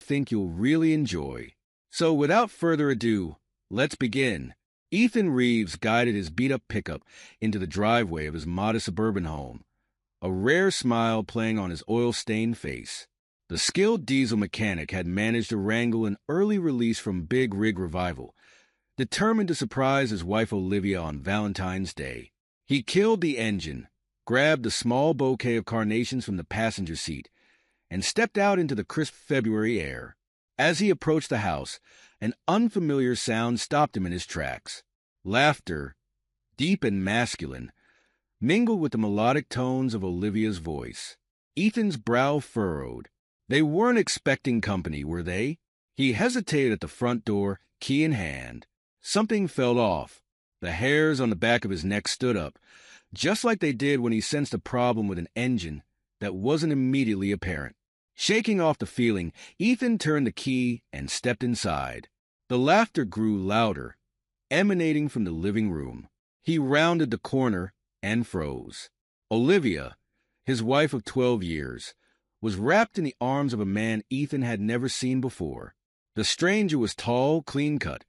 think you'll really enjoy. So without further ado, let's begin. Ethan Reeves guided his beat-up pickup into the driveway of his modest suburban home, a rare smile playing on his oil-stained face. The skilled diesel mechanic had managed to wrangle an early release from Big Rig Revival, determined to surprise his wife Olivia on Valentine's Day. He killed the engine, grabbed a small bouquet of carnations from the passenger seat, and stepped out into the crisp February air. As he approached the house, an unfamiliar sound stopped him in his tracks. Laughter, deep and masculine, mingled with the melodic tones of Olivia's voice. Ethan's brow furrowed. They weren't expecting company, were they? He hesitated at the front door, key in hand. Something felt off. The hairs on the back of his neck stood up, just like they did when he sensed a problem with an engine that wasn't immediately apparent. Shaking off the feeling, Ethan turned the key and stepped inside. The laughter grew louder, emanating from the living room. He rounded the corner and froze. Olivia, his wife of 12 years, was wrapped in the arms of a man Ethan had never seen before. The stranger was tall, clean-cut,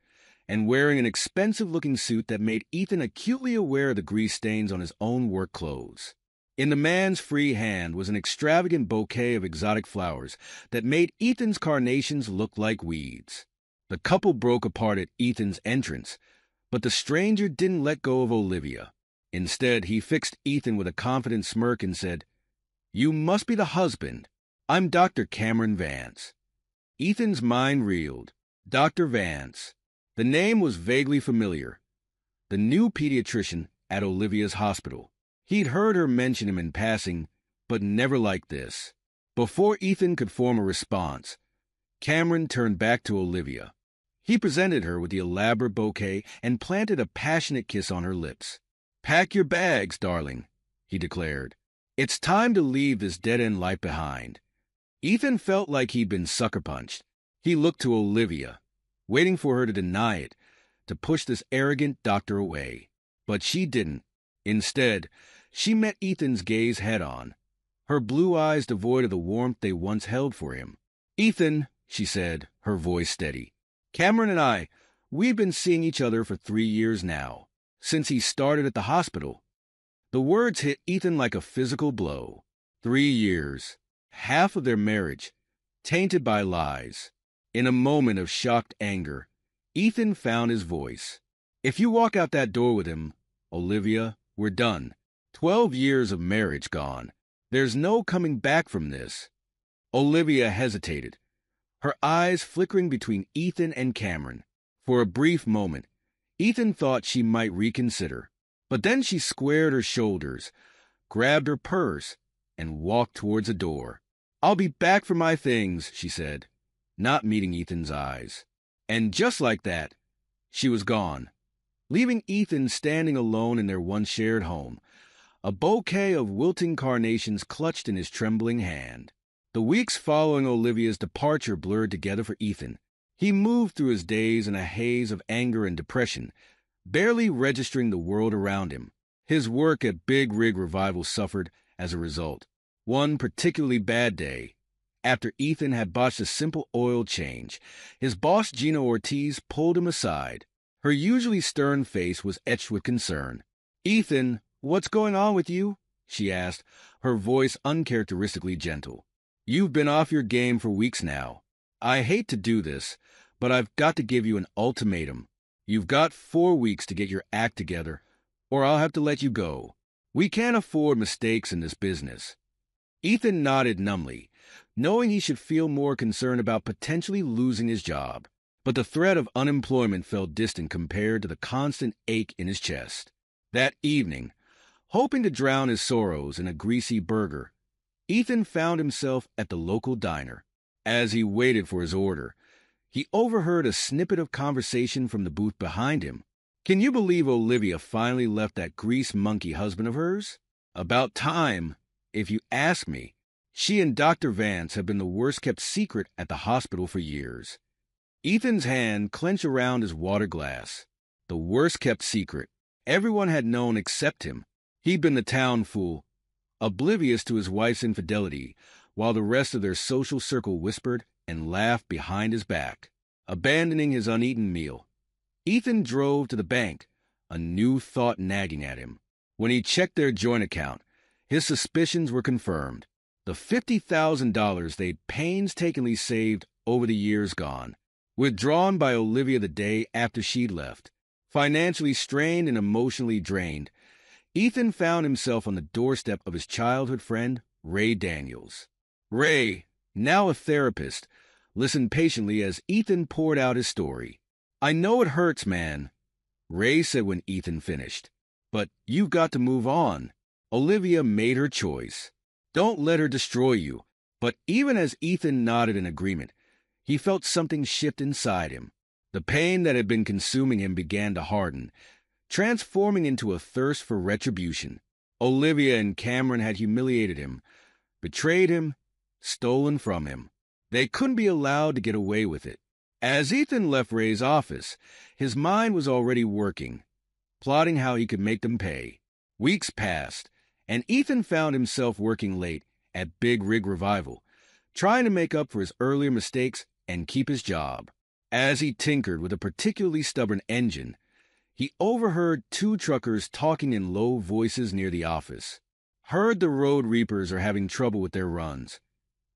and wearing an expensive-looking suit that made Ethan acutely aware of the grease stains on his own work clothes. In the man's free hand was an extravagant bouquet of exotic flowers that made Ethan's carnations look like weeds. The couple broke apart at Ethan's entrance, but the stranger didn't let go of Olivia. Instead, he fixed Ethan with a confident smirk and said, "You must be the husband. I'm Dr. Cameron Vance." Ethan's mind reeled. Dr. Vance. The name was vaguely familiar. The new pediatrician at Olivia's hospital. He'd heard her mention him in passing, but never like this. Before Ethan could form a response, Cameron turned back to Olivia. He presented her with the elaborate bouquet and planted a passionate kiss on her lips. "Pack your bags, darling," he declared. "It's time to leave this dead-end life behind." Ethan felt like he'd been sucker-punched. He looked to Olivia, waiting for her to deny it, to push this arrogant doctor away. But she didn't. Instead, she met Ethan's gaze head-on, her blue eyes devoid of the warmth they once held for him. "Ethan," she said, her voice steady, "Cameron and I, we've been seeing each other for 3 years now, since he started at the hospital." The words hit Ethan like a physical blow. 3 years, half of their marriage, tainted by lies. In a moment of shocked anger, Ethan found his voice. "If you walk out that door with him, Olivia, we're done. 12 years of marriage gone. There's no coming back from this." Olivia hesitated, her eyes flickering between Ethan and Cameron. For a brief moment, Ethan thought she might reconsider. But then she squared her shoulders, grabbed her purse, and walked towards the door. "I'll be back for my things," she said, not meeting Ethan's eyes. And just like that, she was gone, leaving Ethan standing alone in their once shared home, a bouquet of wilting carnations clutched in his trembling hand. The weeks following Olivia's departure blurred together for Ethan. He moved through his days in a haze of anger and depression, barely registering the world around him. His work at Big Rig Revival suffered as a result. One particularly bad day, after Ethan had botched a simple oil change, his boss Gina Ortiz pulled him aside. Her usually stern face was etched with concern. "Ethan, what's going on with you?" she asked, her voice uncharacteristically gentle. "You've been off your game for weeks now. I hate to do this, but I've got to give you an ultimatum. You've got 4 weeks to get your act together, or I'll have to let you go. We can't afford mistakes in this business." Ethan nodded numbly, knowing he should feel more concerned about potentially losing his job. But the threat of unemployment felt distant compared to the constant ache in his chest. That evening, hoping to drown his sorrows in a greasy burger, Ethan found himself at the local diner. As he waited for his order, he overheard a snippet of conversation from the booth behind him. "Can you believe Olivia finally left that grease monkey husband of hers? About time, if you ask me. She and Dr. Vance have been the worst-kept secret at the hospital for years." Ethan's hand clenched around his water glass. The worst-kept secret. Everyone had known except him. He'd been the town fool, oblivious to his wife's infidelity, while the rest of their social circle whispered and laughed behind his back, abandoning his uneaten meal. Ethan drove to the bank, a new thought nagging at him. When he checked their joint account, his suspicions were confirmed. The $50,000 they'd painstakingly saved over the years gone, withdrawn by Olivia the day after she'd left. Financially strained and emotionally drained, Ethan found himself on the doorstep of his childhood friend, Ray Daniels. Ray, now a therapist, listened patiently as Ethan poured out his story. "I know it hurts, man," Ray said when Ethan finished, "but you've got to move on. Olivia made her choice. Don't let her destroy you." But even as Ethan nodded in agreement, he felt something shift inside him. The pain that had been consuming him began to harden, transforming into a thirst for retribution. Olivia and Cameron had humiliated him, betrayed him, stolen from him. They couldn't be allowed to get away with it. As Ethan left Ray's office, his mind was already working, plotting how he could make them pay. Weeks passed, and Ethan found himself working late at Big Rig Revival, trying to make up for his earlier mistakes and keep his job. As he tinkered with a particularly stubborn engine, he overheard two truckers talking in low voices near the office. "Heard the Road Reapers are having trouble with their runs."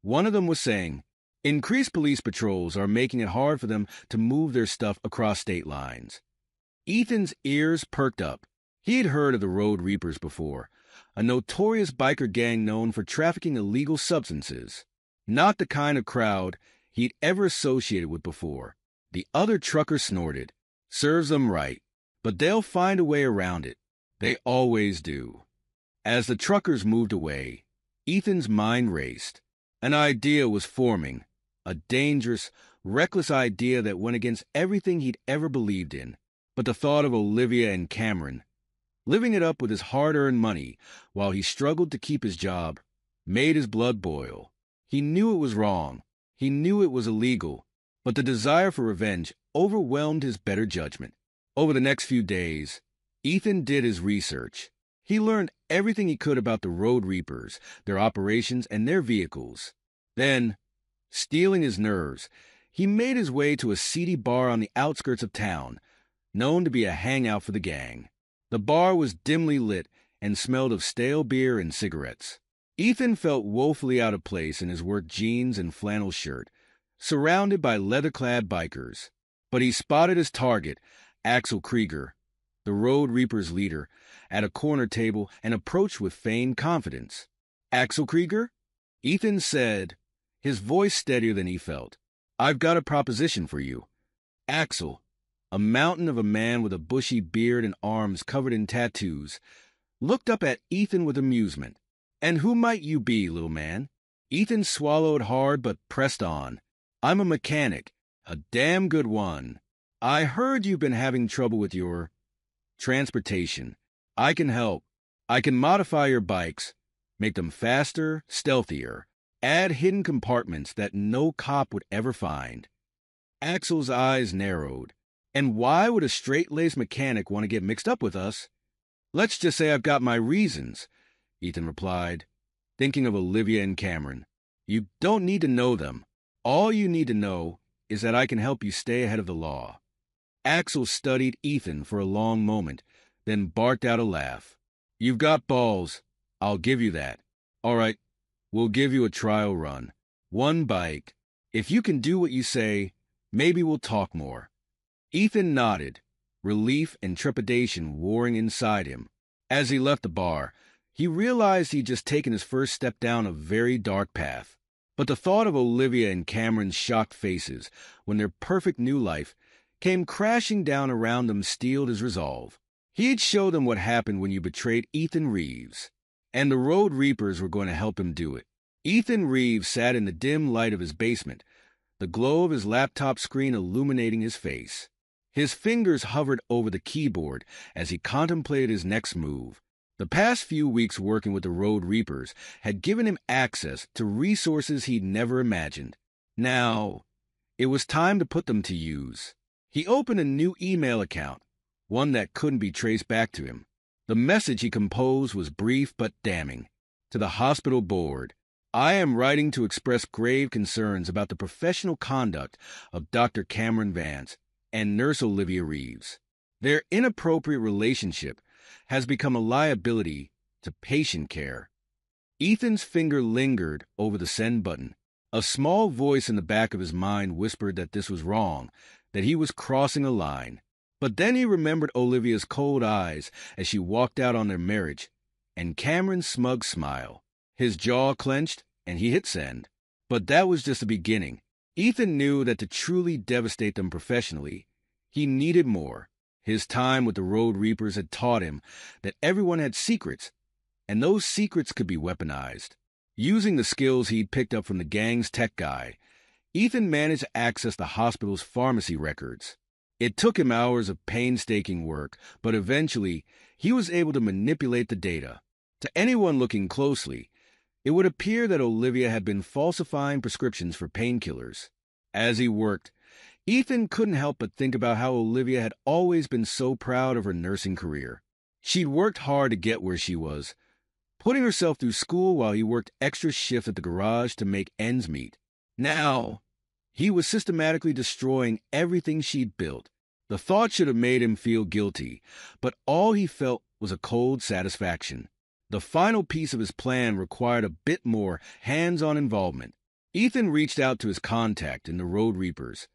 One of them was saying, "Increased police patrols are making it hard for them to move their stuff across state lines." Ethan's ears perked up. He had heard of the Road Reapers before, a notorious biker gang known for trafficking illegal substances. Not the kind of crowd he'd ever associated with before. The other trucker snorted. "Serves them right, but they'll find a way around it. They always do." As the truckers moved away, Ethan's mind raced. An idea was forming, a dangerous, reckless idea that went against everything he'd ever believed in. But the thought of Olivia and Cameron, living it up with his hard-earned money while he struggled to keep his job, made his blood boil. He knew it was wrong. He knew it was illegal. But the desire for revenge overwhelmed his better judgment. Over the next few days, Ethan did his research. He learned everything he could about the Road Reapers, their operations, and their vehicles. Then, steeling his nerves, he made his way to a seedy bar on the outskirts of town, known to be a hangout for the gang. The bar was dimly lit and smelled of stale beer and cigarettes. Ethan felt woefully out of place in his work jeans and flannel shirt, surrounded by leather-clad bikers. But he spotted his target, Axel Krieger, the Road Reapers' leader, at a corner table and approached with feigned confidence. "Axel Krieger?" Ethan said, his voice steadier than he felt. "I've got a proposition for you." Axel, a mountain of a man with a bushy beard and arms covered in tattoos, looked up at Ethan with amusement. "And who might you be, little man?" Ethan swallowed hard but pressed on. "I'm a mechanic, a damn good one. I heard you've been having trouble with your transportation. I can help. I can modify your bikes, make them faster, stealthier, add hidden compartments that no cop would ever find." Axel's eyes narrowed. "And why would a straight-laced mechanic want to get mixed up with us?" "Let's just say I've got my reasons," Ethan replied, thinking of Olivia and Cameron. "You don't need to know them. All you need to know is that I can help you stay ahead of the law." Axel studied Ethan for a long moment, then barked out a laugh. "You've got balls. I'll give you that. All right, we'll give you a trial run. One bike. If you can do what you say, maybe we'll talk more." Ethan nodded, relief and trepidation warring inside him. As he left the bar, he realized he'd just taken his first step down a very dark path. But the thought of Olivia and Cameron's shocked faces when their perfect new life came crashing down around them steeled his resolve. He'd show them what happened when you betrayed Ethan Reeves. And the Road Reapers were going to help him do it. Ethan Reeves sat in the dim light of his basement, the glow of his laptop screen illuminating his face. His fingers hovered over the keyboard as he contemplated his next move. The past few weeks working with the Road Reapers had given him access to resources he'd never imagined. Now, it was time to put them to use. He opened a new email account, one that couldn't be traced back to him. The message he composed was brief but damning. To the hospital board, I am writing to express grave concerns about the professional conduct of Dr. Cameron Vance and Nurse Olivia Reeves. Their inappropriate relationship has become a liability to patient care. Ethan's finger lingered over the send button. A small voice in the back of his mind whispered that this was wrong, that he was crossing a line. But then he remembered Olivia's cold eyes as she walked out on their marriage, and Cameron's smug smile. His jaw clenched, and he hit send. But that was just the beginning. Ethan knew that to truly devastate them professionally, he needed more. His time with the Road Reapers had taught him that everyone had secrets, and those secrets could be weaponized. Using the skills he'd picked up from the gang's tech guy, Ethan managed to access the hospital's pharmacy records. It took him hours of painstaking work, but eventually he was able to manipulate the data. To anyone looking closely, it would appear that Olivia had been falsifying prescriptions for painkillers. As he worked, Ethan couldn't help but think about how Olivia had always been so proud of her nursing career. She'd worked hard to get where she was, putting herself through school while he worked extra shifts at the garage to make ends meet. Now, he was systematically destroying everything she'd built. The thought should have made him feel guilty, but all he felt was a cold satisfaction. The final piece of his plan required a bit more hands-on involvement. Ethan reached out to his contact in the Road Reapers,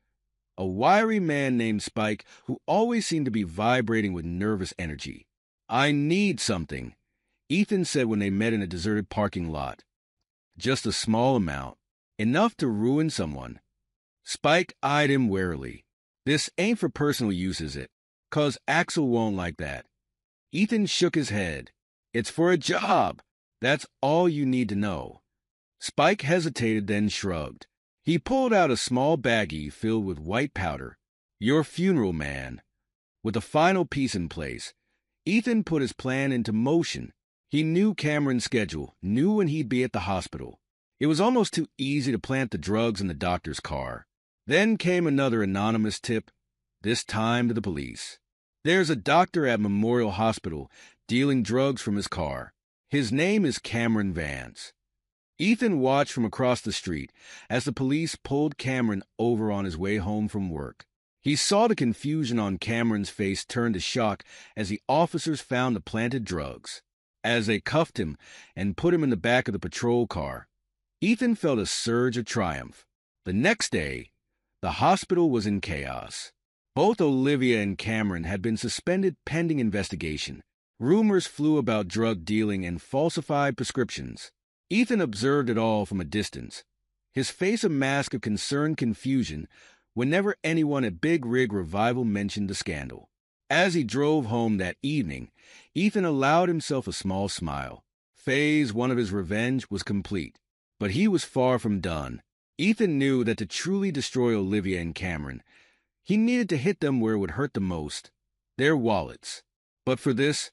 a wiry man named Spike who always seemed to be vibrating with nervous energy. "I need something," Ethan said when they met in a deserted parking lot. "Just a small amount, enough to ruin someone." Spike eyed him warily. "This ain't for personal use, is it? 'Cause Axel won't like that." Ethan shook his head. "It's for a job. That's all you need to know." Spike hesitated, then shrugged. He pulled out a small baggie filled with white powder. "Your funeral, man." With the final piece in place, Ethan put his plan into motion. He knew Cameron's schedule, knew when he'd be at the hospital. It was almost too easy to plant the drugs in the doctor's car. Then came another anonymous tip, this time to the police. "There's a doctor at Memorial Hospital dealing drugs from his car. His name is Cameron Vance." Ethan watched from across the street as the police pulled Cameron over on his way home from work. He saw the confusion on Cameron's face turn to shock as the officers found the planted drugs. As they cuffed him and put him in the back of the patrol car, Ethan felt a surge of triumph. The next day, the hospital was in chaos. Both Olivia and Cameron had been suspended pending investigation. Rumors flew about drug dealing and falsified prescriptions. Ethan observed it all from a distance, his face a mask of concerned confusion whenever anyone at Big Rig Revival mentioned the scandal. As he drove home that evening, Ethan allowed himself a small smile. Phase 1 of his revenge was complete, but he was far from done. Ethan knew that to truly destroy Olivia and Cameron, he needed to hit them where it would hurt the most, their wallets. But for this,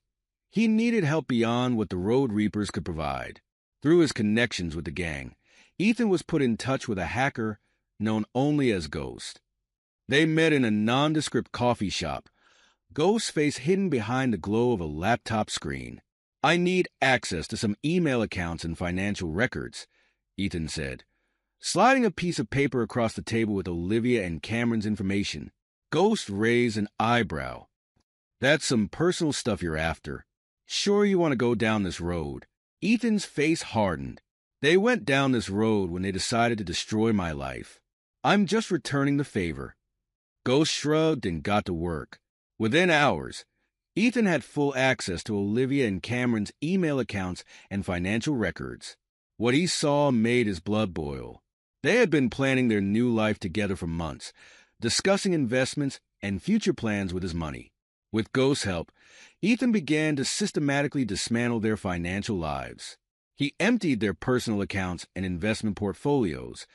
he needed help beyond what the Road Reapers could provide. Through his connections with the gang, Ethan was put in touch with a hacker known only as Ghost. They met in a nondescript coffee shop, Ghost's face hidden behind the glow of a laptop screen. "I need access to some email accounts and financial records," Ethan said, sliding a piece of paper across the table with Olivia and Cameron's information. Ghost raised an eyebrow. "That's some personal stuff you're after. Sure you want to go down this road?" Ethan's face hardened. "They went down this road when they decided to destroy my life. I'm just returning the favor." Ghost shrugged and got to work. Within hours, Ethan had full access to Olivia and Cameron's email accounts and financial records. What he saw made his blood boil. They had been planning their new life together for months, discussing investments and future plans with his money. With Ghost's help, Ethan began to systematically dismantle their financial lives. He emptied their personal accounts and investment portfolios,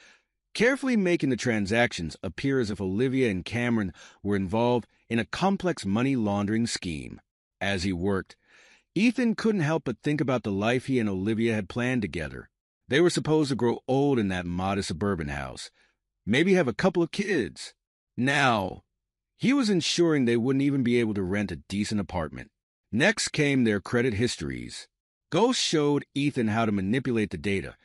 carefully making the transactions appear as if Olivia and Cameron were involved in a complex money laundering scheme. As he worked, Ethan couldn't help but think about the life he and Olivia had planned together. They were supposed to grow old in that modest suburban house, maybe have a couple of kids. Now, he was ensuring they wouldn't even be able to rent a decent apartment. Next came their credit histories. Ghost showed Ethan how to manipulate the data,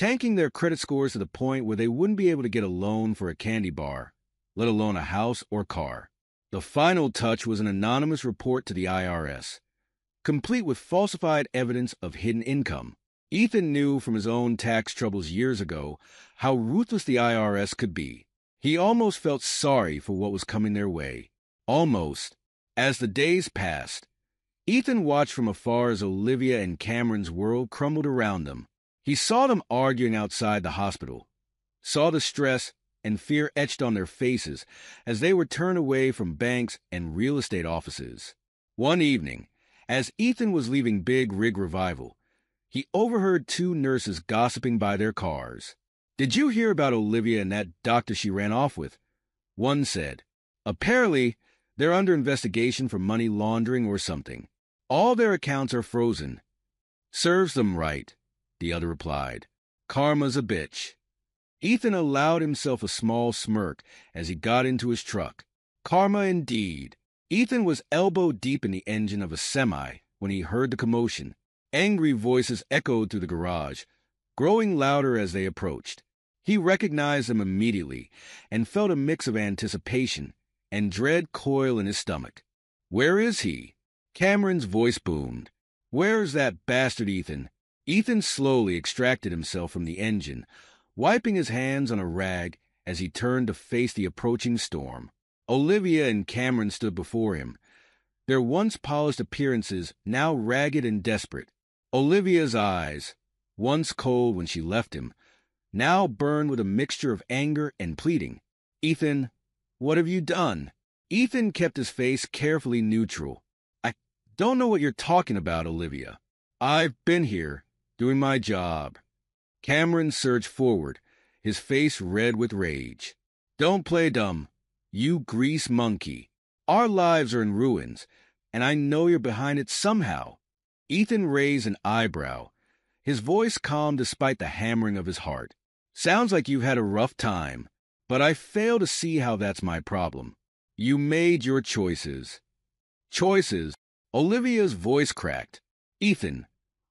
tanking their credit scores to the point where they wouldn't be able to get a loan for a candy bar, let alone a house or car. The final touch was an anonymous report to the IRS, complete with falsified evidence of hidden income. Ethan knew from his own tax troubles years ago how ruthless the IRS could be. He almost felt sorry for what was coming their way. Almost. As the days passed, Ethan watched from afar as Olivia and Cameron's world crumbled around them. He saw them arguing outside the hospital, saw the stress and fear etched on their faces as they were turned away from banks and real estate offices. One evening, as Ethan was leaving Big Rig Revival, he overheard two nurses gossiping by their cars. "Did you hear about Olivia and that doctor she ran off with?" One said. "Apparently, they're under investigation for money laundering or something. All their accounts are frozen." "Serves them right," the other replied. "Karma's a bitch." Ethan allowed himself a small smirk as he got into his truck. Karma indeed. Ethan was elbow deep in the engine of a semi when he heard the commotion. Angry voices echoed through the garage, growing louder as they approached. He recognized them immediately and felt a mix of anticipation and dread coil in his stomach. "Where is he?" Cameron's voice boomed. "Where's that bastard Ethan?" Ethan slowly extracted himself from the engine, wiping his hands on a rag as he turned to face the approaching storm. Olivia and Cameron stood before him, their once polished appearances now ragged and desperate. Olivia's eyes, once cold when she left him, now burned with a mixture of anger and pleading. "Ethan, what have you done?" Ethan kept his face carefully neutral. "I don't know what you're talking about, Olivia. I've been here, doing my job." Cameron surged forward, his face red with rage. "Don't play dumb, you grease monkey. Our lives are in ruins, and I know you're behind it somehow." Ethan raised an eyebrow, his voice calm despite the hammering of his heart. "Sounds like you've had a rough time, but I fail to see how that's my problem. You made your choices." "Choices?" Olivia's voice cracked. "Ethan,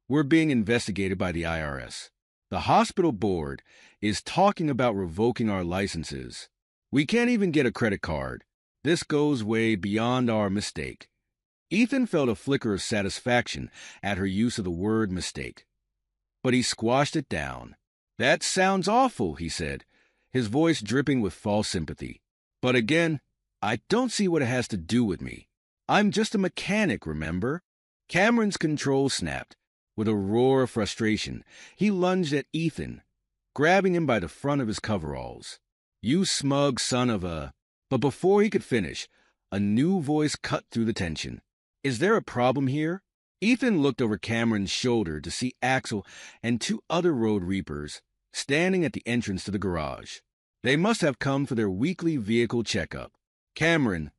we're being investigated by the IRS. The hospital board is talking about revoking our licenses. We can't even get a credit card. This goes way beyond our mistake." Ethan felt a flicker of satisfaction at her use of the word mistake, but he squashed it down. "That sounds awful," he said, his voice dripping with false sympathy. "But again, I don't see what it has to do with me. I'm just a mechanic, remember?" Cameron's control snapped. With a roar of frustration, he lunged at Ethan, grabbing him by the front of his coveralls. "You smug son of a—" But before he could finish, a new voice cut through the tension. "Is there a problem here?" Ethan looked over Cameron's shoulder to see Axel and two other road reapers standing at the entrance to the garage. They must have come for their weekly vehicle checkup. Cameron,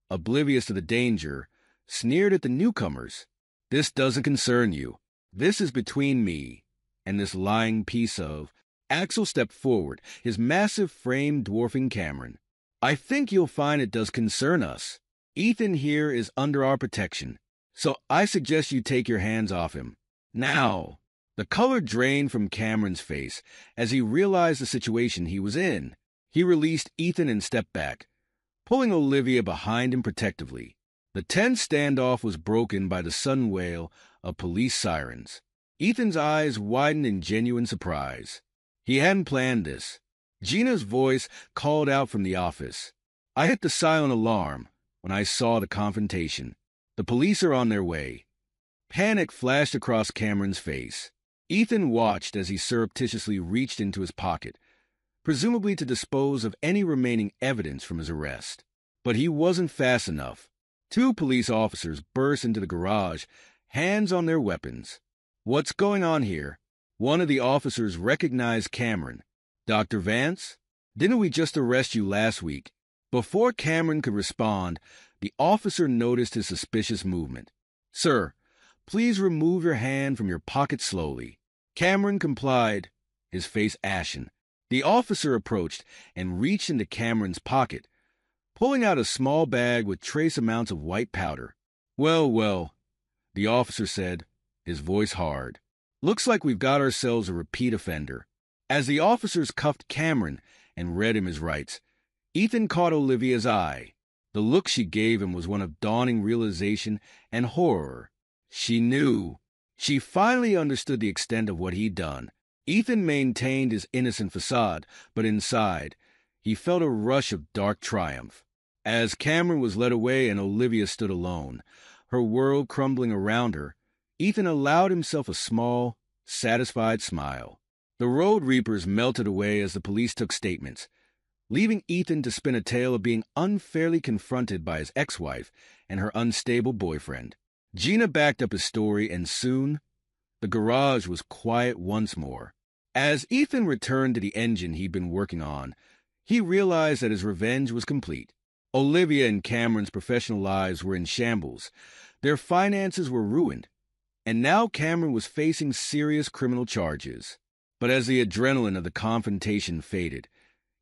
oblivious to the danger, sneered at the newcomers. "This doesn't concern you. This is between me and this lying piece of—" Axel stepped forward, his massive frame dwarfing Cameron. "I think you'll find it does concern us. Ethan here is under our protection, so I suggest you take your hands off him. Now." The color drained from Cameron's face as he realized the situation he was in. He released Ethan and stepped back, pulling Olivia behind him protectively. The tense standoff was broken by the sudden wail of police sirens. Ethan's eyes widened in genuine surprise. He hadn't planned this. Gina's voice called out from the office. "I hit the silent alarm when I saw the confrontation. The police are on their way." Panic flashed across Cameron's face. Ethan watched as he surreptitiously reached into his pocket, presumably to dispose of any remaining evidence from his arrest. But he wasn't fast enough. Two police officers burst into the garage, hands on their weapons. "What's going on here?" One of the officers recognized Cameron. "Dr. Vance? Didn't we just arrest you last week?" Before Cameron could respond, the officer noticed his suspicious movement. "Sir, please remove your hand from your pocket slowly." Cameron complied, his face ashen. The officer approached and reached into Cameron's pocket, pulling out a small bag with trace amounts of white powder. "Well, well," the officer said, his voice hard. "Looks like we've got ourselves a repeat offender. As the officers cuffed Cameron and read him his rights, Ethan caught Olivia's eye. The look she gave him was one of dawning realization and horror. She knew. She finally understood the extent of what he'd done. Ethan maintained his innocent facade, but inside, he felt a rush of dark triumph. As Cameron was led away and Olivia stood alone, her world crumbling around her, Ethan allowed himself a small, satisfied smile. The Road Reapers melted away as the police took statements, leaving Ethan to spin a tale of being unfairly confronted by his ex-wife and her unstable boyfriend. Gina backed up his story, and soon, the garage was quiet once more. As Ethan returned to the engine he'd been working on, he realized that his revenge was complete. Olivia and Cameron's professional lives were in shambles. Their finances were ruined, and now Cameron was facing serious criminal charges. But as the adrenaline of the confrontation faded,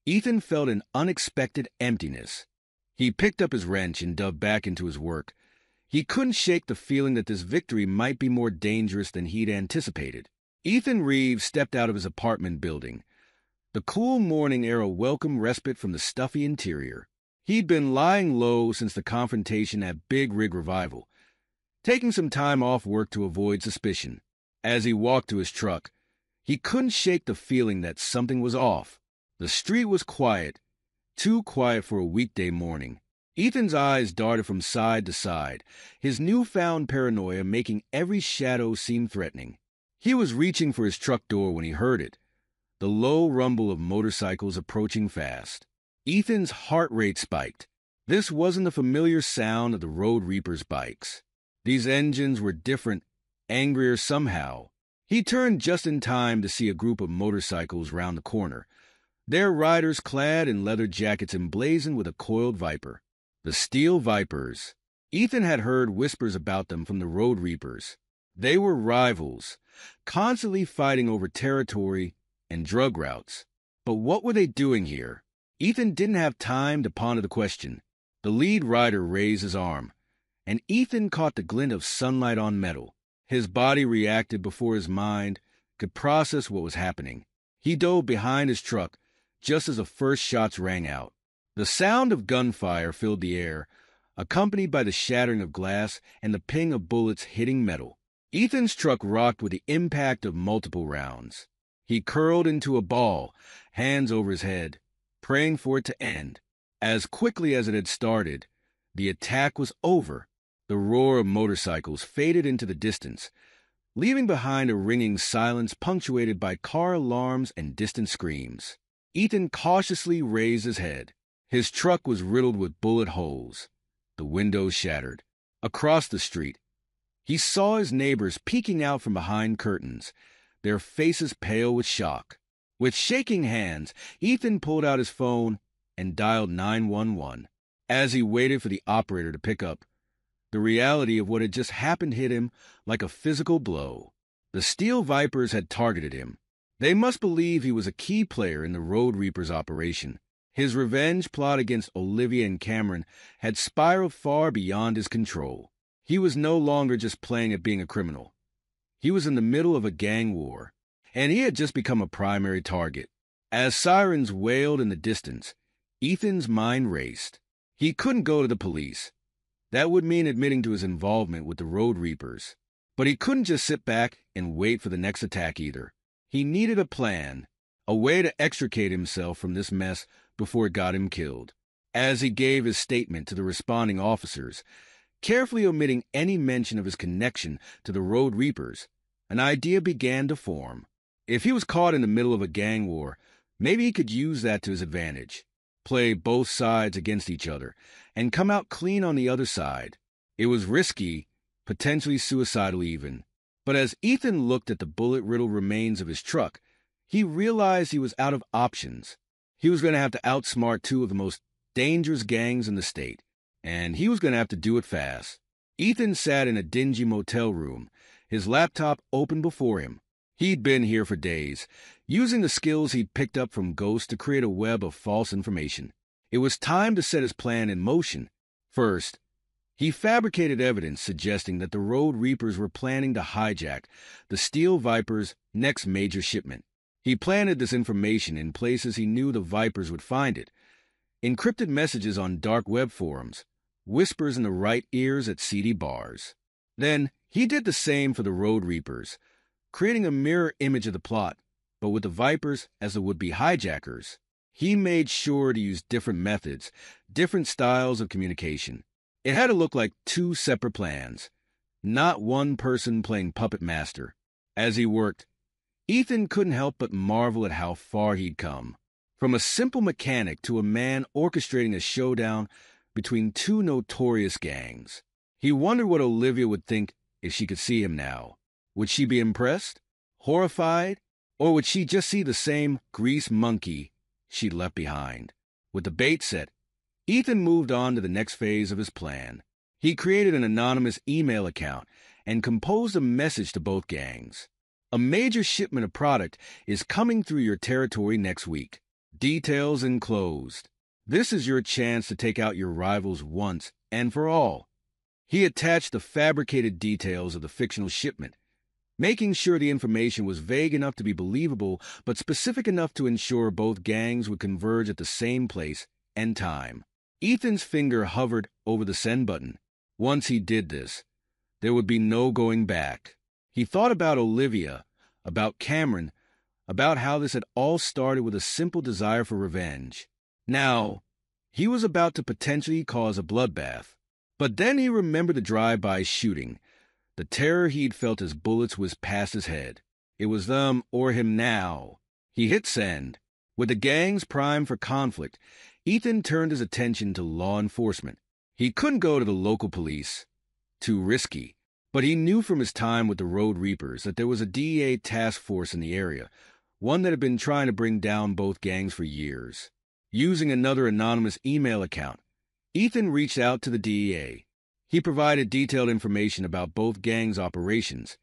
Ethan felt an unexpected emptiness. He picked up his wrench and dove back into his work. He couldn't shake the feeling that this victory might be more dangerous than he'd anticipated. Ethan Reeves stepped out of his apartment building. The cool morning air a welcome respite from the stuffy interior. He'd been lying low since the confrontation at Big Rig Revival, taking some time off work to avoid suspicion. As he walked to his truck, he couldn't shake the feeling that something was off. The street was quiet, too quiet for a weekday morning. Ethan's eyes darted from side to side, his newfound paranoia making every shadow seem threatening. He was reaching for his truck door when he heard it, the low rumble of motorcycles approaching fast. Ethan's heart rate spiked. This wasn't the familiar sound of the Road Reapers' bikes. These engines were different, angrier somehow. He turned just in time to see a group of motorcycles round the corner, their riders clad in leather jackets emblazoned with a coiled viper. The Steel Vipers. Ethan had heard whispers about them from the Road Reapers. They were rivals, constantly fighting over territory and drug routes. But what were they doing here? Ethan didn't have time to ponder the question. The lead rider raised his arm, and Ethan caught the glint of sunlight on metal. His body reacted before his mind could process what was happening. He dove behind his truck just as the first shots rang out. The sound of gunfire filled the air, accompanied by the shattering of glass and the ping of bullets hitting metal. Ethan's truck rocked with the impact of multiple rounds. He curled into a ball, hands over his head, praying for it to end. As quickly as it had started, the attack was over. The roar of motorcycles faded into the distance, leaving behind a ringing silence punctuated by car alarms and distant screams. Ethan cautiously raised his head. His truck was riddled with bullet holes, the windows shattered. Across the street, he saw his neighbors peeking out from behind curtains, their faces pale with shock. With shaking hands, Ethan pulled out his phone and dialed 911. As he waited for the operator to pick up, the reality of what had just happened hit him like a physical blow. The Steel Vipers had targeted him. They must believe he was a key player in the Road Reapers operation. His revenge plot against Olivia and Cameron had spiraled far beyond his control. He was no longer just playing at being a criminal. He was in the middle of a gang war, and he had just become a primary target. As sirens wailed in the distance, Ethan's mind raced. He couldn't go to the police. That would mean admitting to his involvement with the Road Reapers. But he couldn't just sit back and wait for the next attack either. He needed a plan, a way to extricate himself from this mess before it got him killed. As he gave his statement to the responding officers, carefully omitting any mention of his connection to the Road Reapers, an idea began to form. If he was caught in the middle of a gang war, maybe he could use that to his advantage, play both sides against each other, and come out clean on the other side. It was risky, potentially suicidal even. But as Ethan looked at the bullet-riddled remains of his truck, he realized he was out of options. He was going to have to outsmart two of the most dangerous gangs in the state, and he was going to have to do it fast. Ethan sat in a dingy motel room, his laptop open before him. He'd been here for days, using the skills he'd picked up from Ghost to create a web of false information. It was time to set his plan in motion. First, he fabricated evidence suggesting that the Road Reapers were planning to hijack the Steel Vipers' next major shipment. He planted this information in places he knew the Vipers would find it. Encrypted messages on dark web forums, whispers in the right ears at seedy bars. Then he did the same for the Road Reapers, creating a mirror image of the plot, but with the Vipers as the would-be hijackers. He made sure to use different methods, different styles of communication. It had to look like two separate plans, not one person playing puppet master. As he worked, Ethan couldn't help but marvel at how far he'd come. From a simple mechanic to a man orchestrating a showdown between two notorious gangs. He wondered what Olivia would think if she could see him now. Would she be impressed? Horrified? Or would she just see the same grease monkey she'd left behind? With the bait set, Ethan moved on to the next phase of his plan. He created an anonymous email account and composed a message to both gangs. A major shipment of product is coming through your territory next week. Details enclosed. This is your chance to take out your rivals once and for all. He attached the fabricated details of the fictional shipment, making sure the information was vague enough to be believable but specific enough to ensure both gangs would converge at the same place and time. Ethan's finger hovered over the send button. Once he did this, there would be no going back. He thought about Olivia, about Cameron, about how this had all started with a simple desire for revenge. Now, he was about to potentially cause a bloodbath. But then he remembered the drive-by shooting, the terror he'd felt as bullets whizzed past his head. It was them or him now. He hit send. With the gangs primed for conflict, Ethan turned his attention to law enforcement. He couldn't go to the local police. Too risky. But he knew from his time with the Road Reapers that there was a DEA task force in the area, one that had been trying to bring down both gangs for years. Using another anonymous email account, Ethan reached out to the DEA. He provided detailed information about both gangs' operations,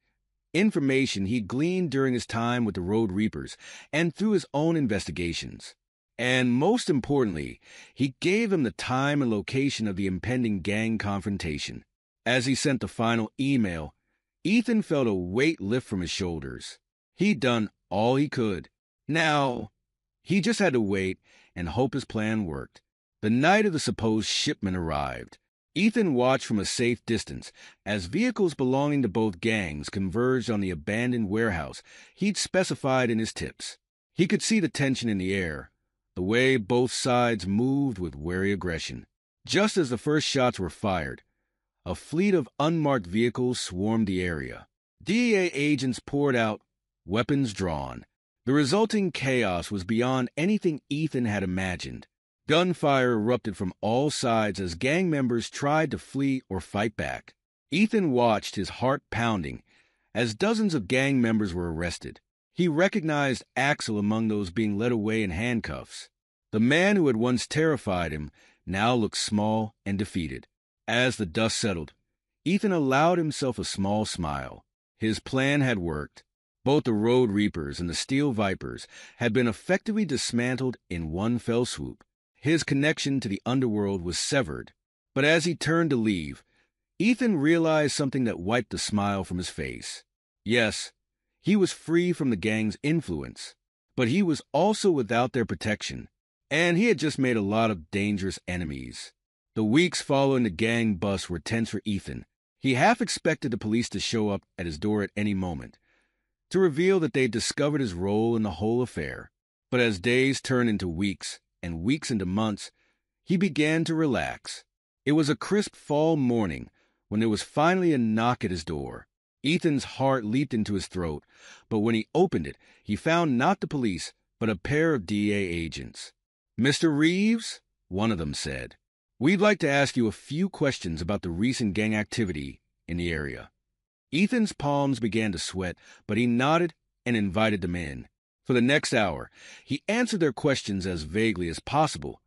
information he gleaned during his time with the Road Reapers and through his own investigations. And most importantly, he gave him the time and location of the impending gang confrontation. As he sent the final email, Ethan felt a weight lift from his shoulders. He'd done all he could. Now, he just had to wait and hope his plan worked. The night of the supposed shipment arrived. Ethan watched from a safe distance as vehicles belonging to both gangs converged on the abandoned warehouse he'd specified in his tips. He could see the tension in the air, the way both sides moved with wary aggression. Just as the first shots were fired, a fleet of unmarked vehicles swarmed the area. DEA agents poured out, weapons drawn. The resulting chaos was beyond anything Ethan had imagined. Gunfire erupted from all sides as gang members tried to flee or fight back. Ethan watched, his heart pounding, as dozens of gang members were arrested. He recognized Axel among those being led away in handcuffs. The man who had once terrified him now looked small and defeated. As the dust settled, Ethan allowed himself a small smile. His plan had worked. Both the Road Reapers and the Steel Vipers had been effectively dismantled in one fell swoop. His connection to the underworld was severed. But as he turned to leave, Ethan realized something that wiped the smile from his face. Yes, he was free from the gang's influence, but he was also without their protection, and he had just made a lot of dangerous enemies. The weeks following the gang bust were tense for Ethan. He half expected the police to show up at his door at any moment, to reveal that they'd discovered his role in the whole affair. But as days turned into weeks, and weeks into months, he began to relax. It was a crisp fall morning when there was finally a knock at his door. Ethan's heart leaped into his throat, but when he opened it, he found not the police, but a pair of DEA agents. "Mr. Reeves," one of them said, "we'd like to ask you a few questions about the recent gang activity in the area." Ethan's palms began to sweat, but he nodded and invited them in. For the next hour, he answered their questions as vaguely as possible,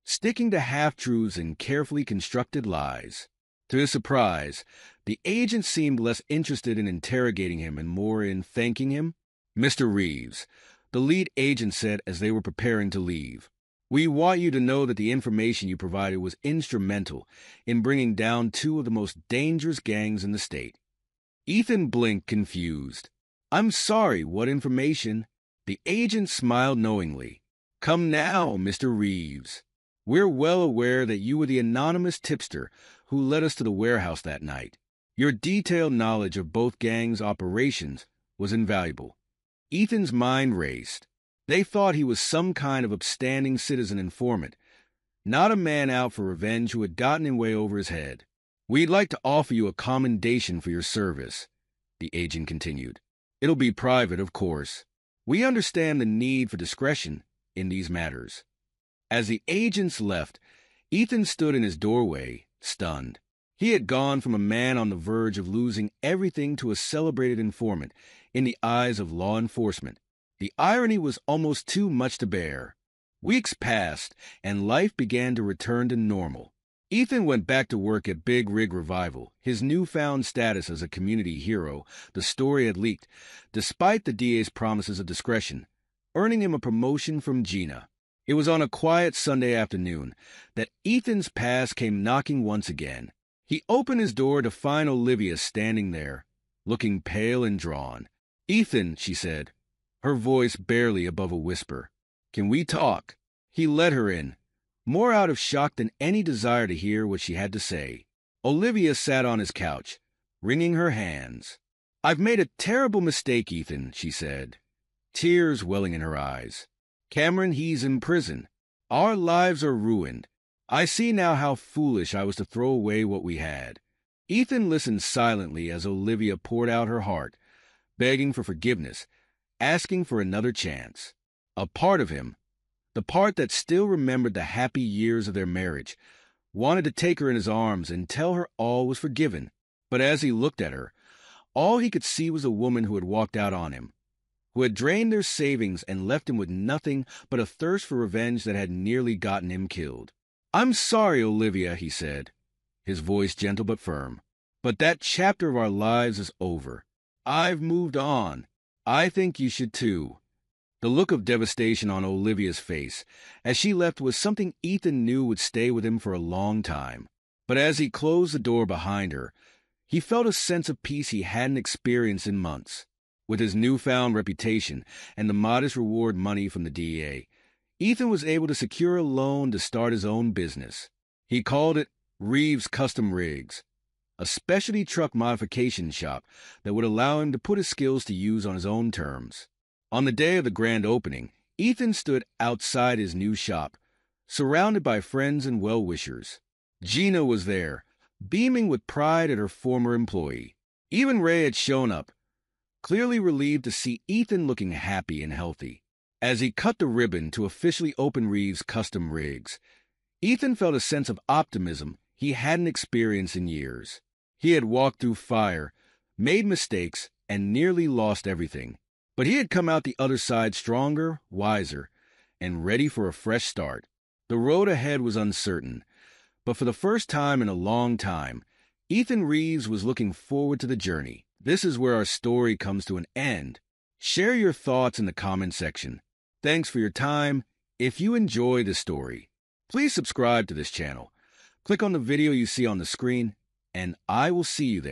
sticking to half-truths and carefully constructed lies. To his surprise, the agent seemed less interested in interrogating him and more in thanking him. "Mr. Reeves," the lead agent said as they were preparing to leave, "we want you to know that the information you provided was instrumental in bringing down two of the most dangerous gangs in the state." Ethan blinked, confused. "I'm sorry, what information?" The agent smiled knowingly. "Come now, Mr. Reeves. We're well aware that you were the anonymous tipster who led us to the warehouse that night. Your detailed knowledge of both gangs' operations was invaluable." Ethan's mind raced. They thought he was some kind of upstanding citizen informant, not a man out for revenge who had gotten in way over his head. "We'd like to offer you a commendation for your service," the agent continued. "It'll be private, of course. We understand the need for discretion in these matters." As the agents left, Ethan stood in his doorway, stunned. He had gone from a man on the verge of losing everything to a celebrated informant in the eyes of law enforcement. The irony was almost too much to bear. Weeks passed, and life began to return to normal. Ethan went back to work at Big Rig Revival. His newfound status as a community hero, the story had leaked, despite the DA's promises of discretion, earning him a promotion from Gina. It was on a quiet Sunday afternoon that Ethan's past came knocking once again. He opened his door to find Olivia standing there, looking pale and drawn. "Ethan," she said, her voice barely above a whisper. "Can we talk?" He let her in, more out of shock than any desire to hear what she had to say. Olivia sat on his couch, wringing her hands. "I've made a terrible mistake, Ethan," she said, tears welling in her eyes. "Cameron, he's in prison. Our lives are ruined. I see now how foolish I was to throw away what we had." Ethan listened silently as Olivia poured out her heart, begging for forgiveness, asking for another chance. A part of him, the part that still remembered the happy years of their marriage, wanted to take her in his arms and tell her all was forgiven. But as he looked at her, all he could see was a woman who had walked out on him, who had drained their savings and left him with nothing but a thirst for revenge that had nearly gotten him killed. "I'm sorry, Olivia," he said, his voice gentle but firm, "but that chapter of our lives is over. I've moved on. I think you should too." The look of devastation on Olivia's face as she left was something Ethan knew would stay with him for a long time. But as he closed the door behind her, he felt a sense of peace he hadn't experienced in months. With his newfound reputation and the modest reward money from the DEA, Ethan was able to secure a loan to start his own business. He called it Reeves Custom Rigs, a specialty truck modification shop that would allow him to put his skills to use on his own terms. On the day of the grand opening, Ethan stood outside his new shop, surrounded by friends and well-wishers. Gina was there, beaming with pride at her former employee. Even Ray had shown up, clearly relieved to see Ethan looking happy and healthy. As he cut the ribbon to officially open Reeves Custom Rigs, Ethan felt a sense of optimism he hadn't experienced in years. He had walked through fire, made mistakes, and nearly lost everything. But he had come out the other side stronger, wiser, and ready for a fresh start. The road ahead was uncertain, but for the first time in a long time, Ethan Reeves was looking forward to the journey. This is where our story comes to an end. Share your thoughts in the comment section. Thanks for your time. If you enjoy this story, please subscribe to this channel. Click on the video you see on the screen, and I will see you there.